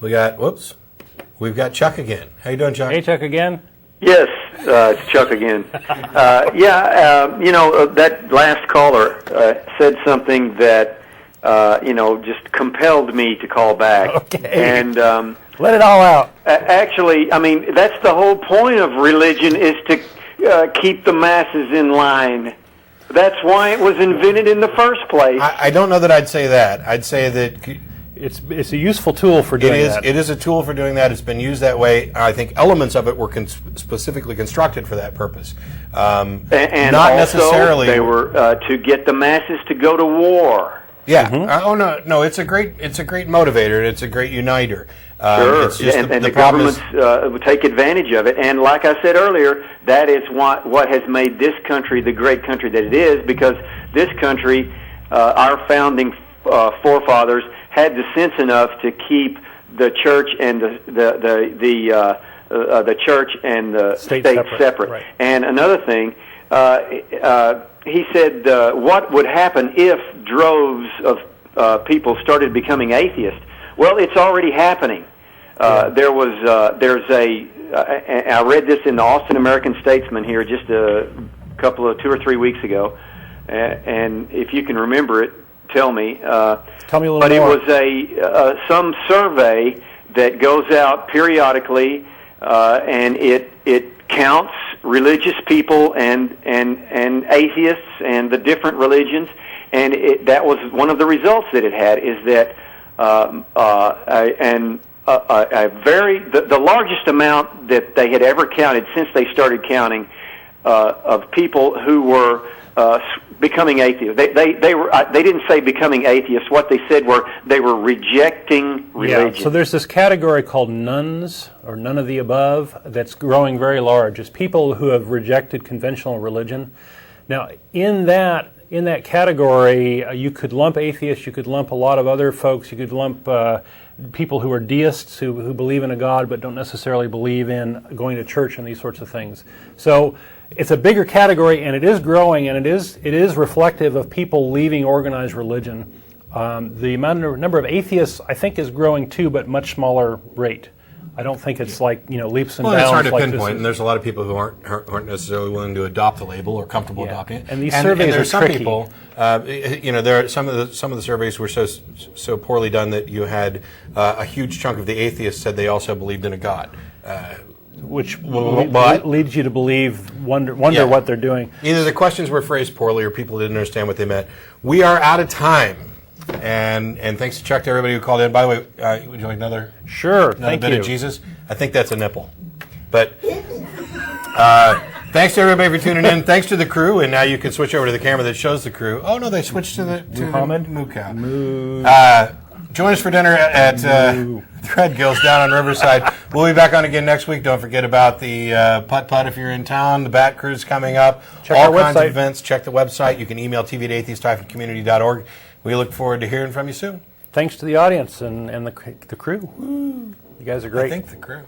We've got Chuck again. How you doing, Chuck? Hey, Chuck again. Yes, it's Chuck again. That last caller said something that, just compelled me to call back. Okay. And let it all out. Actually, I mean, that's the whole point of religion, is to keep the masses in line. That's why it was invented in the first place. I don't know that I'd say that. I'd say that it's a useful tool for doing that. It is a tool for doing that. It's been used that way. I think elements of it were specifically constructed for that purpose. And not also, necessarily. They were to get the masses to go to war. Yeah. No. It's a great motivator. It's a great uniter. Sure. It's just the governments would take advantage of it. And like I said earlier, that is what has made this country the great country that it is, because this country, our founding forefathers, had the sense enough to keep the church and the church and the state separate. Right. And another thing, he said, what would happen if droves of people started becoming atheists? Well, it's already happening. I read this in the Austin American Statesman here just a couple of 2 or 3 weeks ago, and if you can remember it, tell me. Tell me a little but more. But it was some survey that goes out periodically, and it counts religious people and atheists and the different religions, and that was one of the results that it had, is that the largest amount that they had ever counted since they started counting of people who were becoming atheists. They didn't say becoming atheists. What they said were they were rejecting religion. Yeah, so there's this category called nuns, or none of the above, that's growing very large. It's people who have rejected conventional religion. Now, in that category, you could lump atheists, you could lump a lot of other folks, you could lump people who are deists, who believe in a God but don't necessarily believe in going to church and these sorts of things. So it's a bigger category, and it is growing, and it is reflective of people leaving organized religion. The number of atheists, I think, is growing too, but much smaller rate. I don't think it's like leaps and bounds. It's hard to like pinpoint, and there's a lot of people who aren't necessarily willing to adopt the label or comfortable adopting it. And these surveys are some tricky. people. There are some of the surveys were so poorly done that you had a huge chunk of the atheists said they also believed in a God. Which leads you to wonder what they're doing. Either the questions were phrased poorly or people didn't understand what they meant. We are out of time. And thanks to Chuck, to everybody who called in. By the way, would you like another bit of Jesus? I think that's a nipple. But thanks to everybody for tuning in. Thanks to the crew. And now you can switch over to the camera that shows the crew. Oh, no, they switched to the moo cow. Join us for dinner at Threadgill's down on Riverside. We'll be back on again next week. Don't forget about the putt-putt if you're in town. The Bat Cruise coming up. Check all our kinds website. of events. Check the website. You can email tv@atheist-community.org. We look forward to hearing from you soon. Thanks to the audience and the crew. Woo. You guys are great. I think the crew.